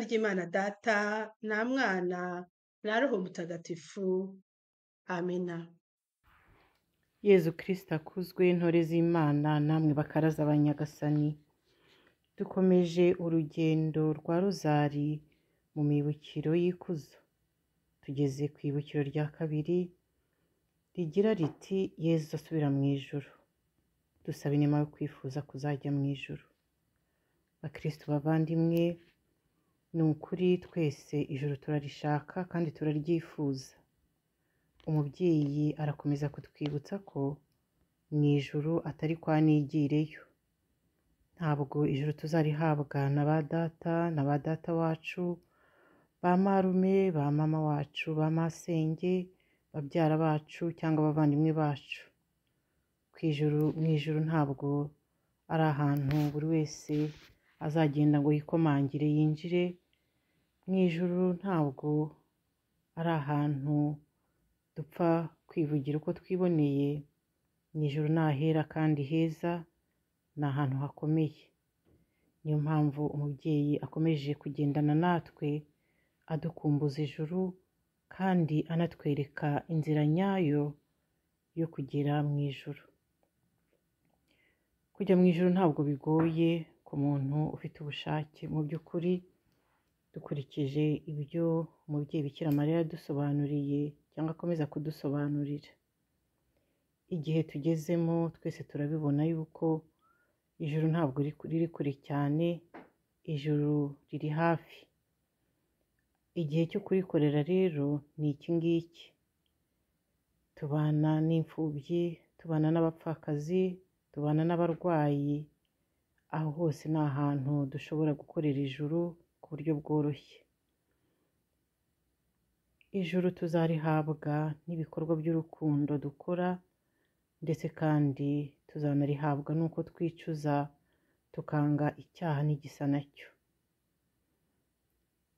ry'Imana Data na Mwana na Roho Mutagatifu. Amina. Yezu Kristo akuzwe, intore z'Imana namwe bakaraza ba Nyagasani. Dukomeje urugendo rwa rozari mu mibukiro y'ikuzo. Tugeze ku ibukiro rya kabiri rigira riti Yezu asubira mu ijuru. Dusaba inema yo kwifuza kuzajya mu ijuru. Bakristo bavandimwe, ni ukuri twese ijuru turarishaka kandi turaryifuza. Umubyeyi arakomeza kutwibutsa ko mu ijuru atari kwa nigireyo. Ntabwo ijuru tuzarihabwa na ba data wacu, ba marume, ba mama wacu, ba masenge, babyara bacu cyangwa abavandimwe bacu. Mu ijuru ntabwo ari ahantu buri wese azagenda ngo yikomangire yinjire. Mu ijuru ntabwo ari ahantu dupfa kwivugira uko twiboneye. Mu ijuru ni ahera kandi heza, ni ahantu hakomeye. Niyo mpamvu umubyeyi akomeje kugendana natwe adukumbuza ijuru kandi anatwereka inzira nyayo yo kugera mu ijuru. Kujya mu ijuru ntabwo bigoye ku muntu ufite ubushake. Mu by'ukuri dukurikije ibyo umubyeyi Bikira Mariya yadusobanuriye cyangwa akomeza kudusobanurira, igihe tugezemo twese turabibona yuko ijuru ntabwo riri kure cyane, ijuru riri hafi. Igihe cyo kurikorera rero ni iki ngiki. Tubana n'imfubyi, tubana n'abapfakazi, tubana n'abarwayi. Aho hose ni ahantu dushobora gukorera ijuru ku buryo bworoshye. Ijuru tuzarihabwa n'ibikorwa by'urukundo dukora, ndetse kandi tuzanarihabwa n'uko twicuza tukanga icyaha n'igisa nacyo.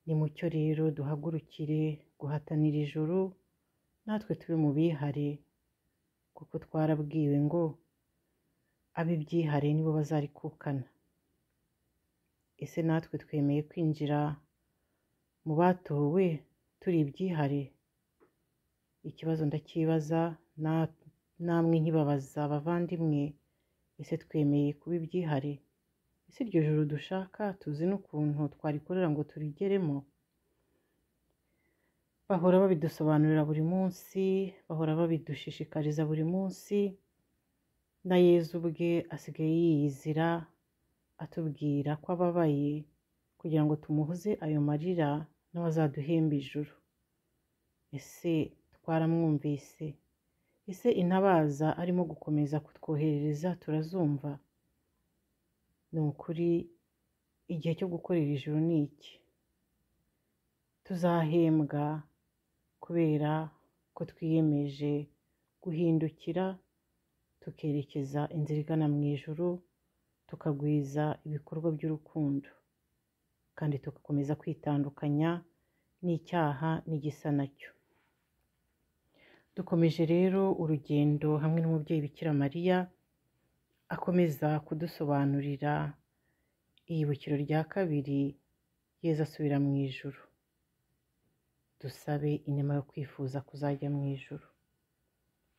Ni mucyo rero duhagurukire guhatanira ijuru, natwe tube mu bihare, kuko twarabwiwe ngo ab'ibyihare nibo bazarikukana. Ese natwe twemeye kwinjira mu batowe turi ibyihare? Ikibazo ndakibaza, namwe nkibabaza abavandimwe, ese twemeye kuba ibyihare? Ese iryo juru dushaka tuzi n'ukuntu twarikorera ngo turigeremo? Bahora babidusobanurira buri munsi, bahora babidushishikariza buri munsi, na Yezu ubwe asigaye yiyizira atubwira ko ababaye kugira ngo tumuhoze ayo marira nawe azaduhembe ijuru. Ese twaramwumvise? Ese intabaza arimo gukomeza kutwoherereza turazumva? Ni ukuri igihe cyo gukorera ijuru ni iki. Tuzahembwa kubera ko twiyemeje guhindukira tukerekeza inzira igana mu ijuru, tukagwiza ibikorwa by'urukundo kandi tugakomeza kwitandukanya n'icyaha n'igisa nacyo. Dukomeje rero urugendo hamwe n'umubyeyi Bikira Mariya akomeza kudusobanurira iyibukiro rya kabiri, Yezu asubira mu ijuru. Dusabe inema yo kwifuza kuzajya mu ijuru.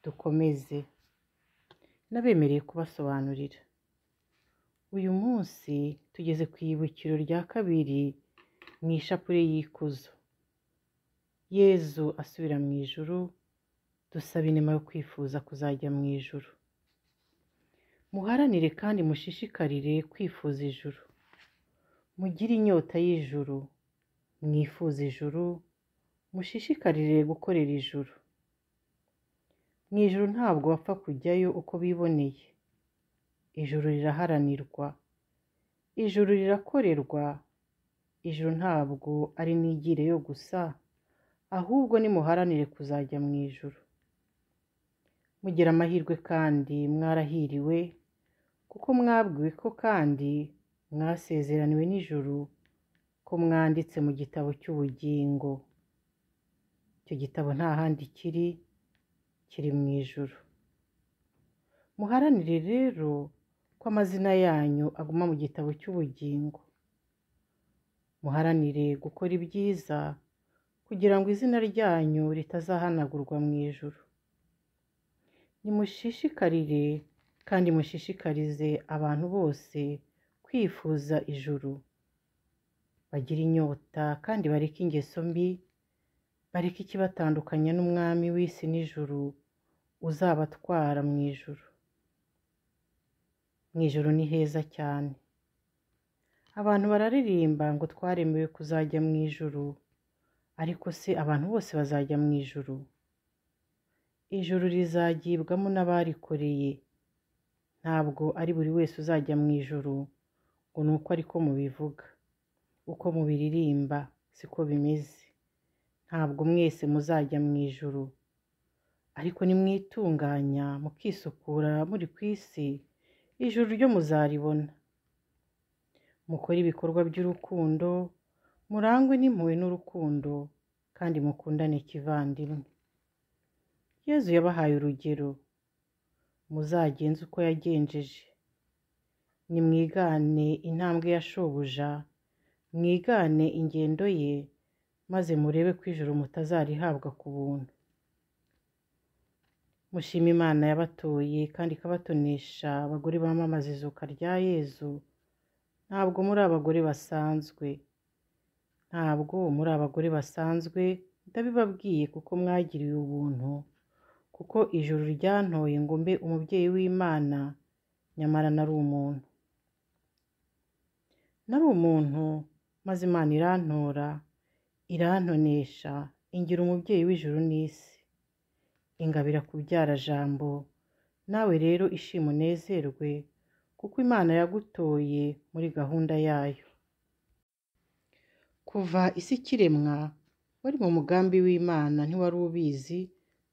Dukomeze. Nabemereye kubasobanurira. Uyu munsi tugeze ku ibukiro rya kabiri mu ishapule y'ikuzo. Yezu asubira mu ijuru, dusaba inema yo kwifuza kuzajya mu ijuru. Muharanire kandi mushishikarire kwifuza ijuru. Mugire inyota y'ijuru, mwifuze ijuru, mushishikarire gukorera ijuru. Mu ijuru ntabwo bapfa kujyayo uko biboneye. Ijuru riraharanirwa, ijuru rirakorerwa. Ijuru ntabwo ari nigireyo gusa, ahubwo nimuharanire kuzajya mu ijuru. Mugira amahirwe kandi mwarahiriwe, kuko mwabwiwe ko kandi mwasezeraniwe n'ijuru ko mwanditse mu gitabo cy'ubugingo. Icyo gitabo nta handi kiri mu ijuru. Muharanire rero ko amazina yanyu aguma mu gitabo cy'ubugingo. muharanire gukora ibyiza kugira ngo izina ryanyu ritazahanagurwa mu ijuru. Nimushishikarire kandi mushishikarize abantu bose kwifuza ijuru, bagire inyota kandi bareke ingeso mbi, bareke ikibatandukanya n'umwami w'isi n'ijuru uzabatwara mu ijuru. Mu ijuru ni heza cyane. Abantu bararirimba ngo twaremewe kuzajya mu ijuru, ariko se abantu bose bazajya mu ijuru? Ijuru rizagibwamo n'abarikoreye. Ntabwo ari buri wese uzajya mu ijuru ngo ni uko ariko mubivuga, uko mubiririmba siko bimeze. Ntabwo mwese muzajya mu ijuru, ariko nimwitunganya mukisukura muri ku isi, ijuru ryo muzaribona. Mukore ibikorwa by'urukundo, murangwe n'impuhwe n'urukundo, kandi mukundane kivandimwe. Yezu yabahaye urugero, muzagenze uko yagenjeje. Nimwigane intambwe ya shobuja, mwigane ingendo ye, maze murebe ko ijuru mutazarihabwa ku buntu. Mushime Imana yabatoye kandi ikabatonesha abagore bamamaza izuka rya Yezu. Ntabwo muri abagore basanzwe. Ndabibabwiye kuko mwagiriwe ubuntu, kuko ijuru ryantoye ngo mbe umubyeyi w'Imana, nyamara nari umuntu maze Imana irantora, irantonesha, ingira umubyeyi w'ijuru n'isi, ingabira kubyara Jambo. Nawe rero ishima unezerwe, kuko Imana yagutoye muri gahunda yayo. Kuva isi ikiremwa wari mu mugambi w'Imana, ntiwari ubizi,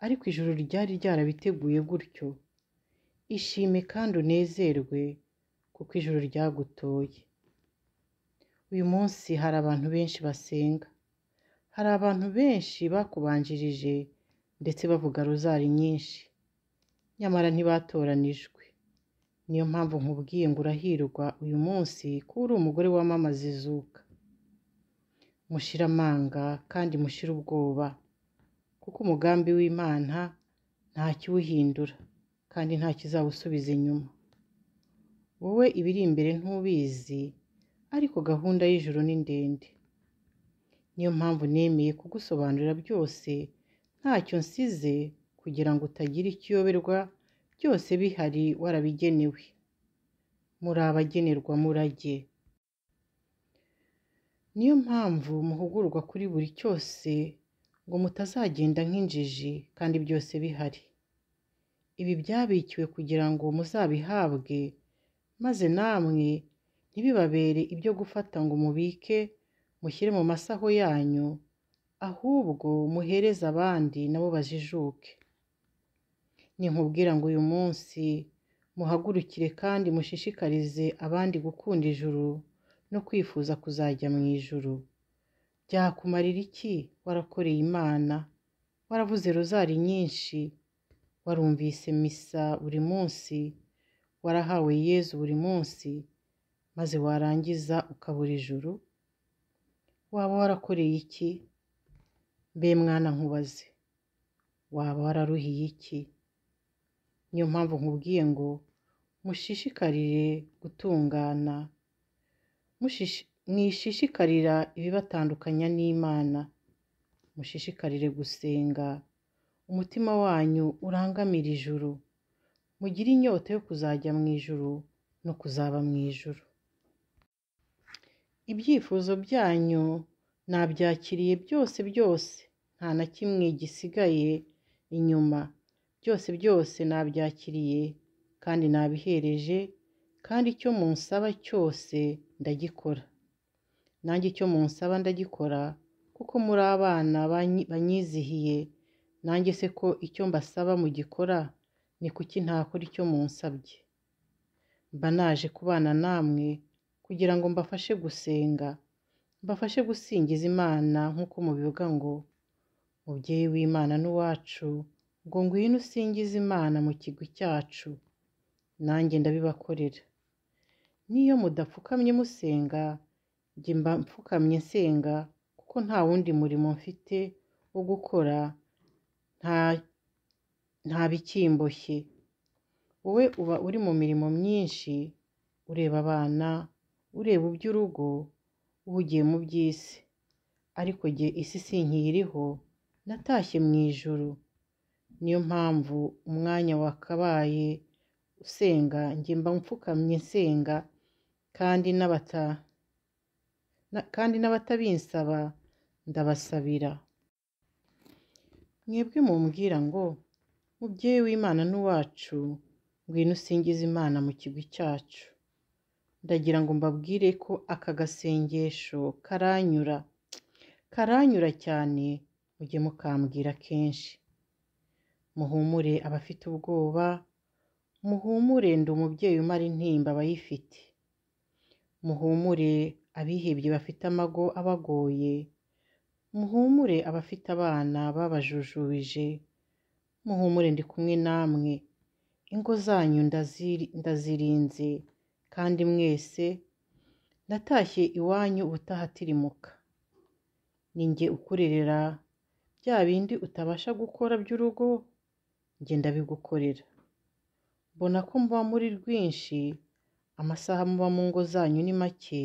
ariko ijuru ryari ryarabiteguye gutyo. Ishime kandi unezerwe, kuko ijuru ryagutoye. Uyu munsi hari abantu benshi basenga, hari abantu benshi bakubanjirije ndetse bavuga rozari nyinshi, nyamara ntibatoranijwe. Niyo mpamvu nkubwiye ngo urahirwa uyu munsi ko uri umugore wamamaza izuka. Mushire amanga kandi mushire ubwoba, kuko umugambi w'Imana nta kiwuhindura kandi nta kizawusubiza inyuma. Wowe ibiri imbere ntubizi, ariko gahunda y'ijuru ni ndende. Niyo mpamvu nemeye kugusobanurira byose ntacyo nsize, kugira ngo utagira ikiyoberwa, byose bihari warabigenewe. Muri abagenerwa murage. Niyo mpamvu muhugurwa kuri buri cyose, ngo mutazagenda nk'injiji kandi byose bihari. Ibi byabikiwe kugira ngo muzabihabwe, maze namwe ntibibabere ibyo gufata ngo mubike mushyire mu masaho yanyu, ahubwo muhereze abandi nabo bajijuke. Ninkubwira ngo uyu munsi muhagurukire kandi mushishikarize abandi gukunda ijuru no kwifuza kuzajya mu ijuru, byakumarira iki warakoreye Imana, waravuze rozari nyinshi, warumvise misa buri munsi, warahawe Yezu buri munsi, maze warangiza ukabura ijuru? Waba warakoreye iki? Mbe mwana nkubaze, waba wararuhiye iki? Niyo mpamvu nkubwiye ngo mushishikarire gutungana, mwishishikarira ibibatandukanya n'Imana, mushishikarire gusenga, umutima wanyu urangamira ijuru, mugire inyota yo kuzajya mu ijuru no kuzaba mu ijuru. Ibyifuzo byanyu nabyakiriye byose, nta na kimwe gisigaye inyuma. Byose nabyakiriye kandi nabihereje, kandi icyo munsaba cyose ndagikora. Nanjye icyo munsaba ndagikora, kuko muri abana banyizihiye. Nanjye se ko icyo mbasaba mugikora, ni kuki ntakora icyo munsabye? Mba naje kubana namwe kugira ngo mbafashe gusenga, mbafashe gusingiza Imana nk'uko mubivuga ngo mubyeyi w'Imana n'uwacu, ngo ngwino usingize Imana mu kigwi cyacu. Nanjye ndabibakorera. Niyo mudapfukamye musenga, njye mba mfukamye nsenga kuko nta wundi murimo mfite wo gukora, nta bikimboshye. Wowe uba uri mu mirimo myinshi, ureba abana, ureba iby'urugo, uhugiye mu by'isi. Ariko jye isi sinkiyiriho, natashye mu ijuru. Niyo mpamvu umwanya wakabaye usenga njye mba mfukamye nsenga, kandi n'abatabinsaba ndabasabira. Mwebwe mumbwira ngo mubyeyi w'Imana n'uwacu, ngwino usingize Imana mu kigwi cyacu. Ndagira ngo mbabwire ko aka gasengesho karanyura cyane, mujye mukambwira kenshi. Muhumure abafite ubwoba, muhumure ndi umubyeyi umara intimba abayifite. Muhumure abihebye bafite amago abagoye, muhumure abafite abana babajujubije, muhumure ndi kumwe namwe. Ingo zanyu ndazirinze, kandi mwese natashye iwanyu ubutahatirimuka. Ni njye ukurerera bya bindi utabasha gukora by'urugo, njye ndabigukorera. Mbona ko muba muri rwinshi, amasaha muba mu ngo zanyu ni make,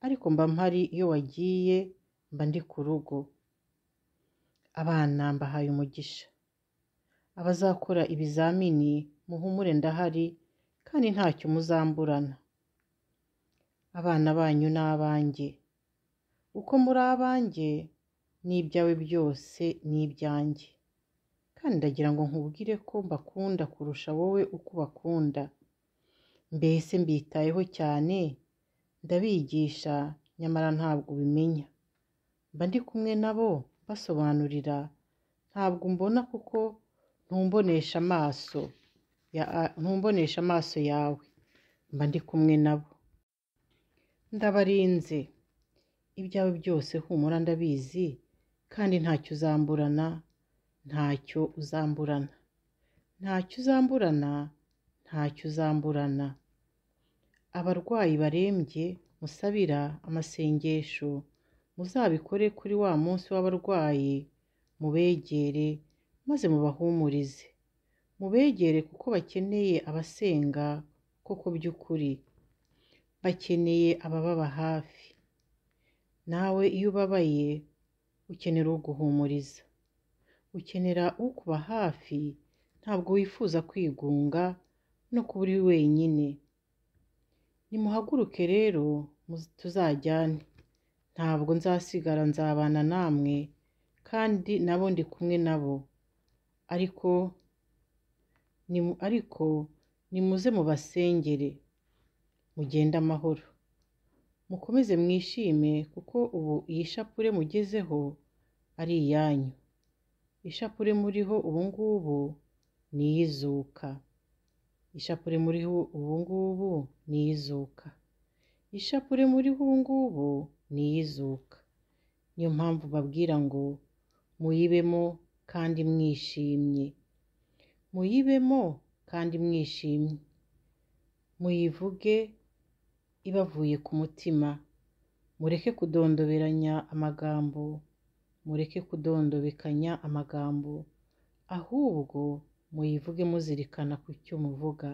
ariko mba mpari iyo wagiye, mba ndi ku rugo. Abana mbahaye umugisha. Abazakora ibizamini muhumure ndahari, kandi ntacyo muzamburana. Abana banyu ni abanjye. Uko muri abanjye, n'ibyawe byose ni ibyanjye. Kandi ndagira ngo nkubwire ko mbakunda kurusha wowe uko ubakunda. Mbese mbitayeho cyane, ndabigisha, nyamara ntabwo ubimenya. Mba ndi kumwe nabo basobanurira, ntabwo mbona kuko ntumbonesha amaso yawe. Mba ndi kumwe nabo. Ndabarinze. Ibyawe byose humura ndabizi, kandi ntacyo uzamburana, ntacyo uzamburana. Abarwayi barembye musabira amasengesho, muzabikore kuri wa munsi w'abarwayi, mubegere maze mubahumurize. Mubegere kuko bakeneye abasenga koko by'ukuri. Bakeneye abababa hafi. Nawe iyo ubabaye, ukenera uguhumuriza. Ukenera ukuba hafi, ntabwo wifuza kwigunga no kuba uri wenyine. Nimuhaguruke rero tuzajyane. Ntabwo nzasigara, nzabana namwe, kandi nabo ndi kumwe nabo. Ariko nimuze mubasengere. Mugende amahoro. Mukomeze mwishime, kuko ubu iyi shapure mugezeho ari iyanyu. Ishapure muriho ubu ngubu ni iy'izuka. Ishapure muriho ubu ngubu ni iy'izuka. Ishapure muriho ubu ngubu ni iy'izuka. Niyo mpamvu babwira ngo muyibemo kandi mwishimye. Muyibemo kandi mwishimye. Muyivuge ibavuye ku mutima. Mureke kudondobekanya amagambo, ahubwo muyivuge muzirikana ku cyo muvuga.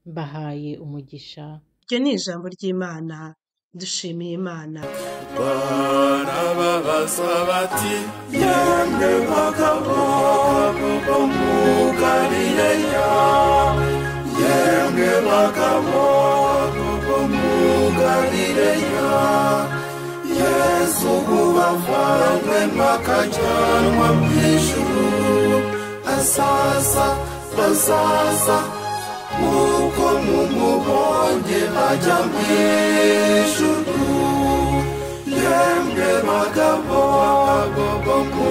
Mbahaye umugisha. Iryo ni ijambo ry'Imana. Dushimiye Imana. Barababaza bati, yemwe bagabo bo mu Galileya, yemwe bagabo bo mu Galileya, Yesu bavanywe akajyanwa mu ijuru, bazaza nk'uko mumubonye ajya mu ijuru. Yemwe bagabo bo mu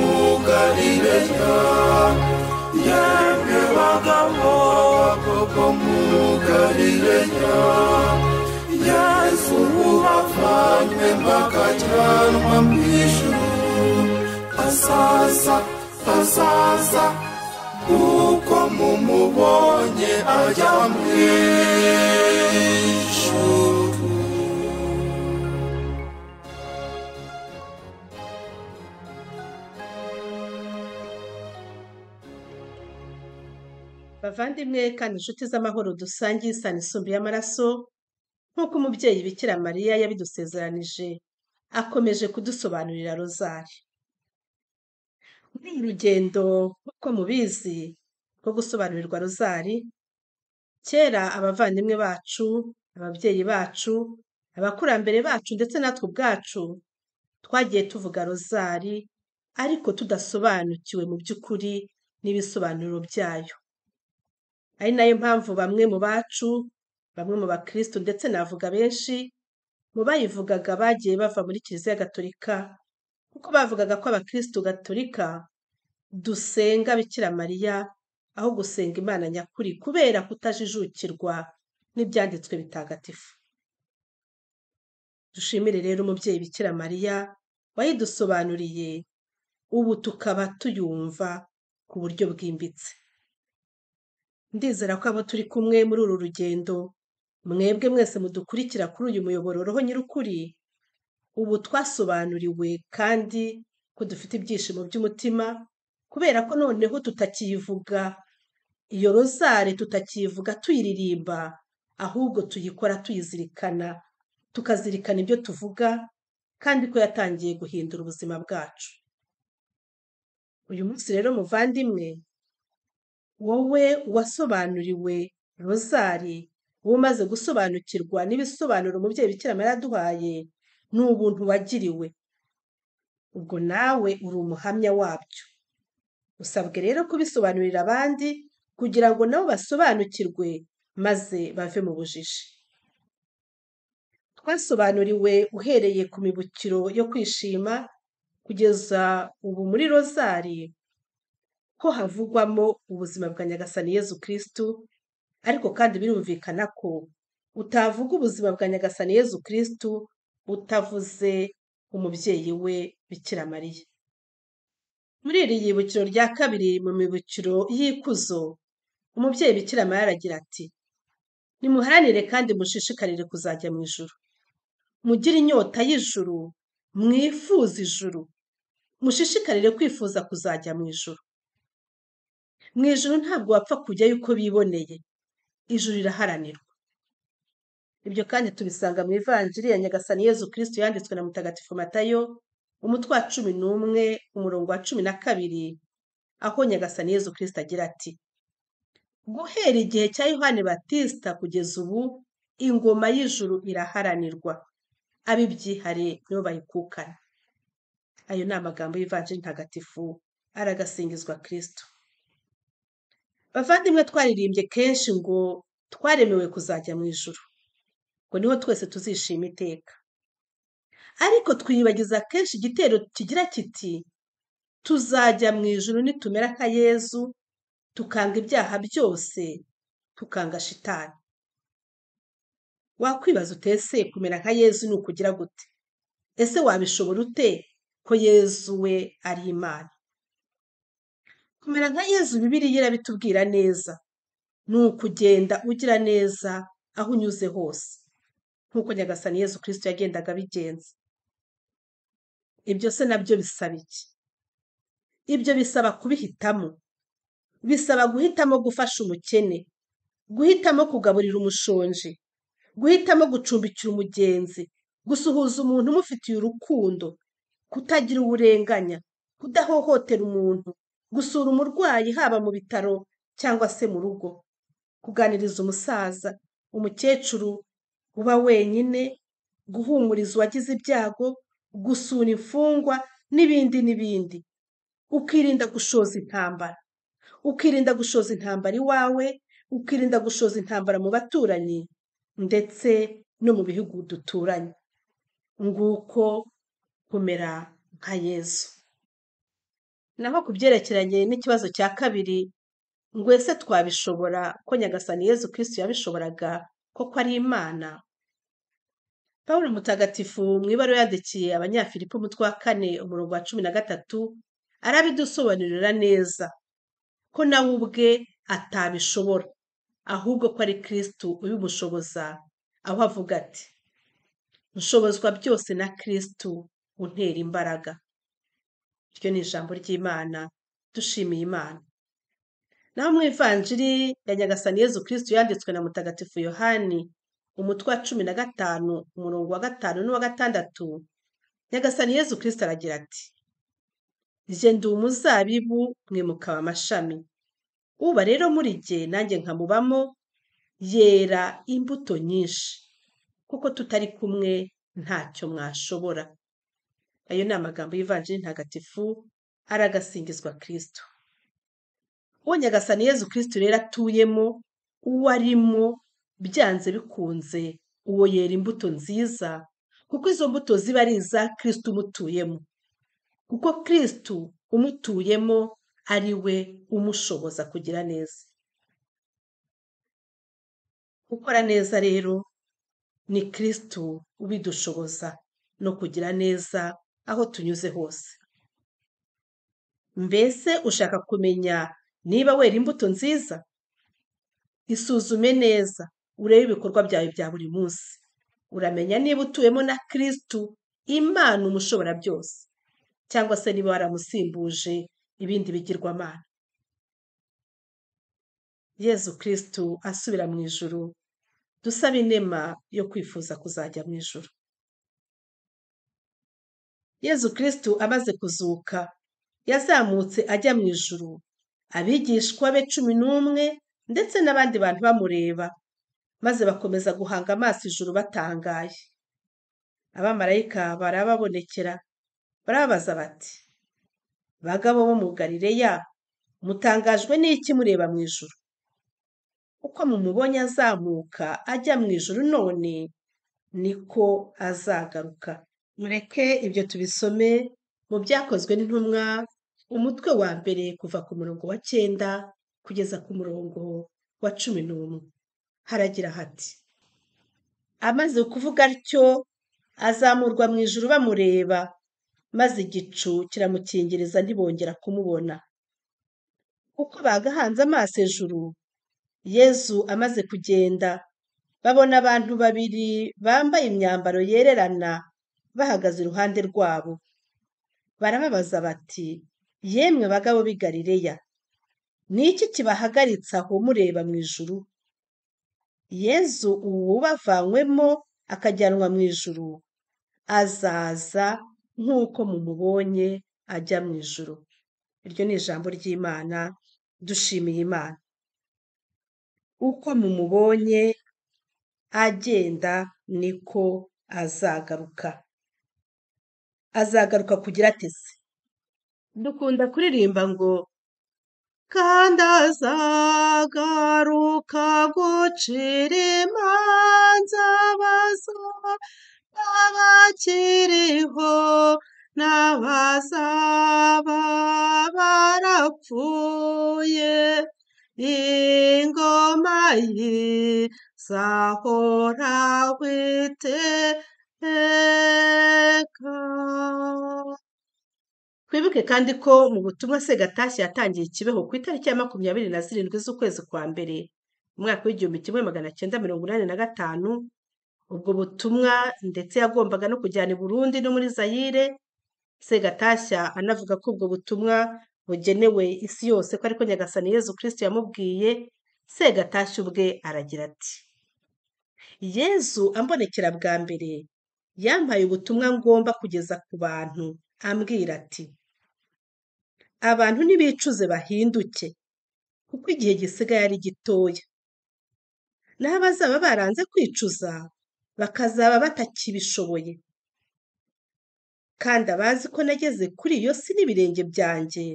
Galileya, yemwe bagabo bo mu Galileya, Yesu bavanywe akajyanwa mu ijuru, azaza nk'uko mumubonye ajya mu ijuru. Bavandimwe kandi inshuti z'amahoro dusangiye isano isumbuye y'amaraso, nk'uko umubyeyi Bikira Mariya yabidusezeranije, akomeje kudusobanurira rozari. Muri uru rugendo nk'uko mubizi rwo gusobanurirwa rozari, kera abavandimwe bacu, ababyeyi bacu, abakurambere bacu ndetse natwe ubwacu twagiye tuvuga rozari ariko tudasobanukiwe mu by'ukuri n'ibisobanuro byayo. Ari nayo mpamvu bamwe mu bacu, bamwe mu bakristo ndetse navuga benshi mu bayivugaga bagiye bava muri Kiliziya Gatolika, kuko bavugaga ko abakristo Gatolika dusenga Bikira Mariya aho gusenga Imana nyakuri kubera kutajijukirwa n'ibyanditswe bitagatifu. Dushimire rero umubyeyi Bikira Mariya wayidusobanuriye, ubu tukaba tuyumva ku buryo bwimbitse. Ndizera ko abo turi kumwe muri uru rugendo, mwebwe mwese mudukurikira kuri uyu muyoboro Roho Nyir'ukuri, ubu twasobanuriwe kandi ko dufite ibyishimo by'umutima, kubera ko noneho tutakiyivuga iyo rozari, tutakiyivuga tuyiririmba, ahubwo tuyikora tuyizirikana, tukazirikana ibyo tuvuga kandi ko yatangiye guhindura ubuzima bwacu. Uyu munsi rero muvandimwe, wowe wasobanuriwe rozari, wowe umaze gusobanukirwa n'ibisobanuro umubyeyi Bikira Mariya yaduhaye, ni ubuntu wagiriwe. Ubwo nawe uri umuhamya wabyo. Usabwe rero kubisobanurira abandi kugira ngo nabo basobanukirwe maze bave mu bujiji. Twasobanuriwe uhereye ku mibukiro yo kwishima kugeza ubu muri rozari ko havugwamo ubuzima bwa Nyagasani Yezu Kristu, ariko kandi birumvikana ko utavuga ubuzima bwa Nyagasani Yezu Kristu utavuze umubyeyi we Bikira Mariya. Muri iri yibukiro rya kabiri mu mibukiro y'ikuzo, umubyeyi Bikira Mariya aragira ati: nimuharanire kandi mushishikarire kuzajya mu ijuru, mugire inyota y'ijuru, mwifuze ijuru, mushishikarire kwifuza kuzajya mu ijuru. Mu ijuru ntabwo wapfa kujyayo uko biboneye, ijuru riraharanirwa. Ibyo kandi tubisanga mu ivanjiri ya Nyagasani Yezu Kristu yanditswe na Mutagatifu Matayo, umutwe wa 11 umurongo wa 12, aho Nyagasani Yezu Kristu agira ati: guhera igihe cya Yohani Batista kugeza ubu, ingoma y'ijuru iraharanirwa, abibyihare nibo bayikukana. Ayo ni amagambo y'ivanjiri ntagatifu, aragasingizwa Kristo. Bavandimwe, twaririmbye kenshi ngo twaremewe kuzajya mu ijuru, ngo niho twese tuzishima iteka. Ariko twiyibagiza kenshi igitero kigira kiti: tuzajya mu ijuru nitumera nka Yezu, tukanga ibyaha byose, tukanga shitani. Wakwibaza utese kumera nka Yezu ni ukugira gute? Ese wabishobora ute ko Yezu we ari Imana? Kumera nka Yezu Bibiliya irabitubwira neza, ni ukugenda ugira neza aho unyuze hose, nk'uko Nyagasani Yezu Kristu yagendaga abigenza. Ibyo se nabyo bisaba iki? Ibyo bisaba kubihitamo. Bisaba guhitamo gufasha umukene, guhitamo kugaburira umushonji, guhitamo gucumbikira umugenzi, gusuhuza umuntu umufitiye urukundo, kutagira uburenganya, kudahohotera umuntu, gusura umurwayi haba mu bitaro cyangwa se mu rugo, kuganiriza umusaza, umukecuru uba wenyine, guhumuriza uwagize ibyago, gusura imfungwa n'ibindi n'ibindi. Ukirinda gushoza intambara. Ukirinda gushoza intambara iwawe, ukirinda gushoza intambara mu baturanyi ndetse no mu bihugu duturanye. Nguko kumera nka Yezu. Naho ku byerekeranye n'ikibazo cya kabiri, ngo ese twabishobora ko Nyagasani Yezu Kristu yabishoboraga koko ari Imana? Pawulo Mutagatifu mu ibaruwa yandikiye Abanyafilipi umutwe wa 4 umurongo wa 13 arabidusobanurira neza ko nawe ubwe atabishobora, ahubwo ko ari Kristu ubimushoboza, aho avuga ati: nshobozwa byose na Kristu untera imbaraga. Iryo ni ijambo ry'Imana, dushimiye Imana. naho mu ivanjiri ya Nyagasani Yezu Kristo yanditswe na Mutagatifu Yohani umutwe wa 15 umurongo wa 5 n'uwa 6, Nyagasani Yezu Kristo aragira ati: "Je ndi umuzabibu, mwe mukaba amashami. Uba rero muri jye nanjye nkamubamo, yera imbuto nyinshi, kuko tutari kumwe ntacyo mwashobora." Ayo ni amagambo y'ivanjiri ntagatifu aragasingizwa Kristo. Uwo Nyagasani Yezu Kristo rero atuyemo, uwo arimo, byanze bikunze uwo yera imbuto nziza, kuko izo mbuto ziba ari iza Kristo umutuyemo, kuko Kristo umutuyemo ari we umushoboza kugira neza. Gukora neza rero ni Kristo ubidushoboza no kugira neza aho tunyuze hose. Mbese ushaka kumenya niba wera imbuto nziza? Isuzume neza, urebe ibikorwa byawe bya buri munsi. Uramenya niba utuyemo na Kristo, Imana umushobora byose, cyangwa se niba waramusimbuje ibindi bigirwamana. Yezu Kristo asubira mu ijuru, dusaba inema yo kwifuza kuzajya mu ijuru. Yezu Kristo amaze kuzuka, yazamutse ajya mu ijuru, abigishwa be 11 ndetse n'abandi bantu bamureba, maze bakomeza guhanga amaso ijuru batangaye. Abamarayika barababonekera, barababaza bati: "Bagabo bo mu Galileya, mutangajwe n'iki mureba mu ijuru? Uko mumubonye azamuka ajya mu ijuru none, niko azagaruka." Mureke ibyo tubisome mu Byakozwe n'Intumwa, umutwe wa mbere kuva ku murongo wa 9 kugeza ku murongo wa 11. Haragira hati: "Amaze kuvuga atyo, azamurwa mu ijuru bamureba, maze igicu kiramukingiriza ntibongera kumubona. Uko bagahanze amaso ejuru, Yezu amaze kugenda, babona abantu babiri bambaye imyambaro yererana bahagaze iruhande rwabo. Barababaza bati: 'Yemwe bagabo b'i Galileya, ni iki kibahagaritse aho mureba mu ijuru? Yezu uwo bavanywemo akajyanwa mu ijuru, azaza nk'uko mumubonye ajya mu ijuru.'" Iryo ni ijambo ry'Imana, dushimiye Imana. Uko mumubonye agenda niko azagaruka. Azagaruka kugira ate se? Dukunda kuririmba ngo: "Kandi azagaruka gucira imanza abakiriho n'abazaba barapfuye. Ingoma ye izahoraho iteka." Twibuke kandi ko mu butumwa Segatashya yatangiye i Kibeho ku itariki ya 27 z'ukwezi kwa mbere, mu mwaka w'1985. Ubwo butumwa ndetse yagombaga no kujyana i Burundi no muri Zaire. Segatashya anavuga ko ubwo butumwa bugenewe isi yose, ko ariko Nyagasani Yezu Kristo yamubwiye. Segatashya ubwe aragira ati: "Yezu ambonekera bwa mbere, yampaye ubutumwa ngomba kugeza ku bantu, ambwira ati: abantu nibicuze bahinduke, kuko igihe gisigaye ari gitoya. Naho abazaba baranze kwicuza, bakazaba batakibishoboye. Kandi abazi ko nageze kuri iyo si n'ibirenge byanjye,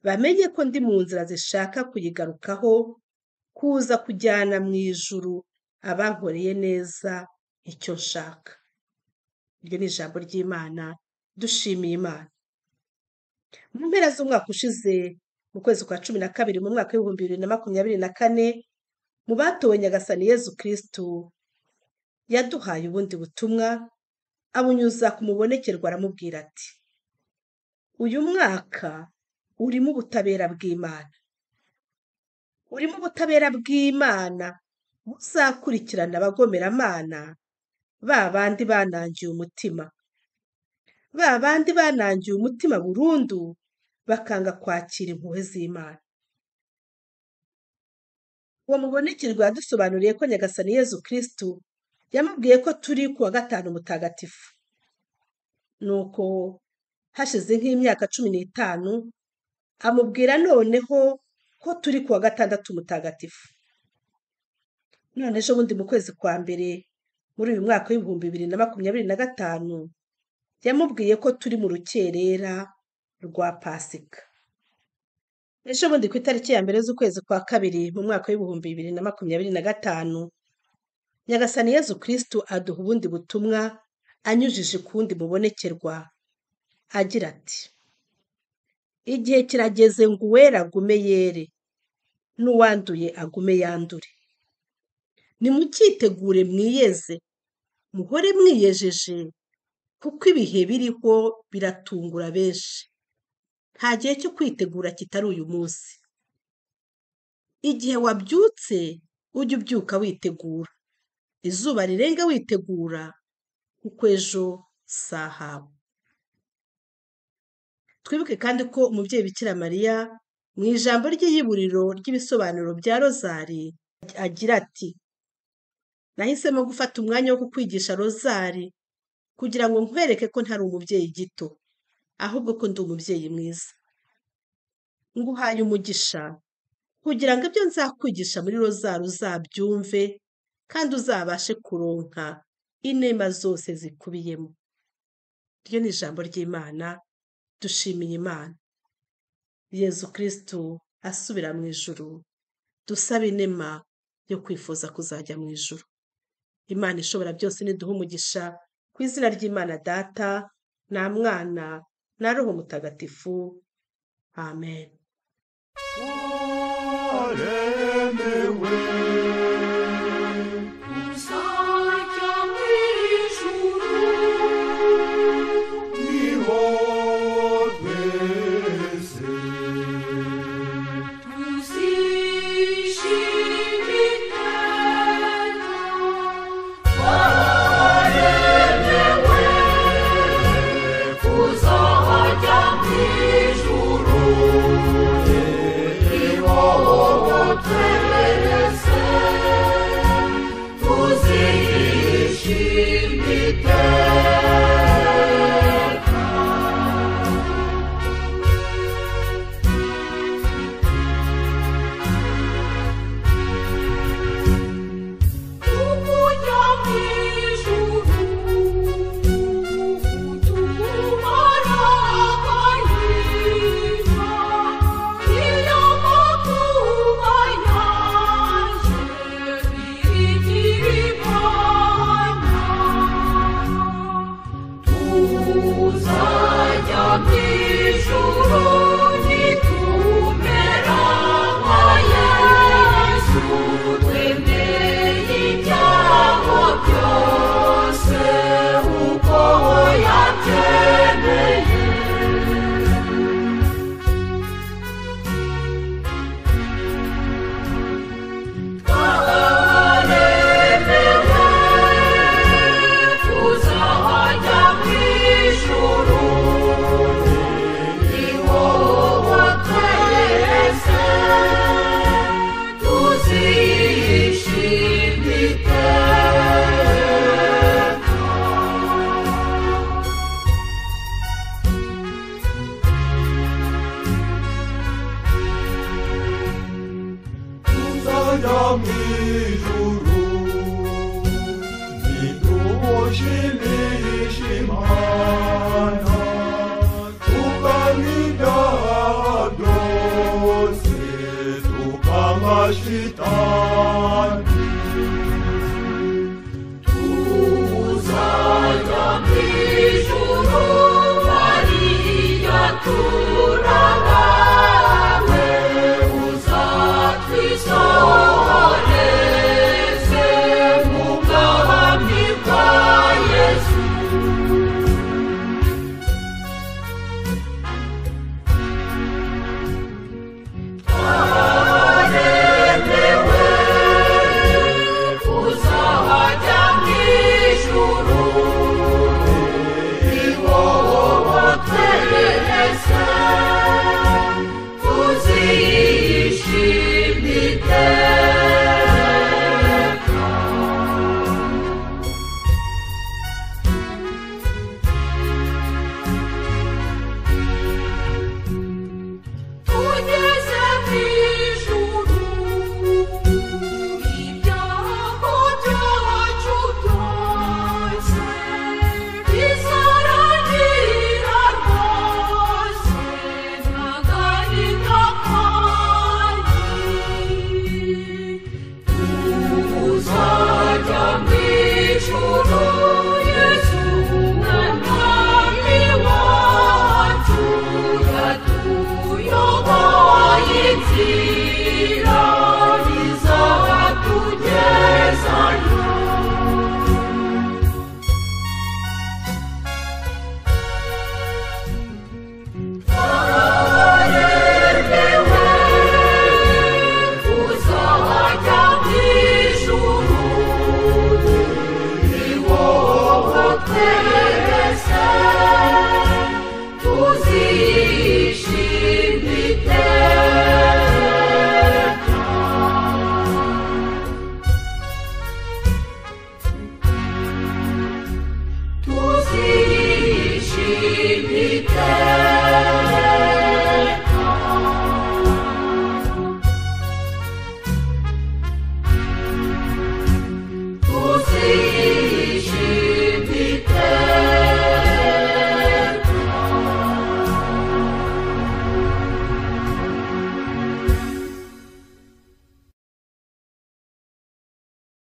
bamenye ko ndi mu nzira zishaka kuyigarukaho, kuza kujyana mu ijuru abankoreye neza icyo nshaka." Iryo ni ijambo ry'Imana, dushimiye Imana. Mu mpera z'umwaka ushize, mu kwezi kwa 12 mu mwaka w'2024, mu batowe Nyagasani Yezu Kristo yaduhaye ubundi butumwa, abunyuza ku mubonekerwa aramubwira ati: "Uyu mwaka urimo ubutabera bw'Imana. Urimo ubutabera bw'Imana buzakurikirana abagomeramana, ba bandi banangiye umutima. Ba bandi banangiye umutima burundu, bakanga kwakira impuhwe z'Imana. uwo mubonekerwa yadusobanuriye ko Nyagasani Yezu Kristu yamubwiye ko turi ku wa gatanu mutagatifu. Nuko hashize nk'imyaka 15 amubwira noneho ko turi ku wa gatandatu mutagatifu. None ejo bundi mu kwezi kwa mbere muri uyu mwaka w'ibihumbi 2025 yamubwiye ko turi mu rukerera rwa Pasika. Ejo bundi ku itariki ya mbere z'ukwezi kwa kabiri mu mwaka w'ibihumbi 2025 Nyagasani Yezu Kristu aduha ubundi butumwa anyujije ku wundi mubonekerwa agira ati: igihe kirageze ngo uwera agume yere n'uwanduye agume yandure. Nimucyitegure mwiyeze, muhore mwiyejeje, kuko ibihe biriho biratungura benshi. Nta gihe cyo kwitegura kitari uyu munsi. Igihe wabyutse ujye ubyuka witegura, izuba rirenga witegura, kuko ejo sahawe. Twibuke kandi ko umubyeyi Bikira Mariya mu ijambo ry'iyiburiro ry'ibisobanuro bya rozari agira ati: nahisemo gufata umwanya wo kukwigisha rozari kugira ngo nkwereke ko ntari umubyeyi gito, ahubwo ko ndi umubyeyi mwiza. Nguhaye umugisha kugira ngo ibyo nzakwigisha muri rozari uzabyumve kandi uzabashe kuronka inema zose zikubiyemo. Iryo ni ijambo ry'Imana. Dushimiye Imana. Yezu Kristu asubira mu ijuru, dusaba inema yo kwifuza kuzajya mu ijuru. Imana ishobora byose niduha umugisha, ku izina ry'Imana Data na Mwana na Roho Mutagatifu. Amen. Shitani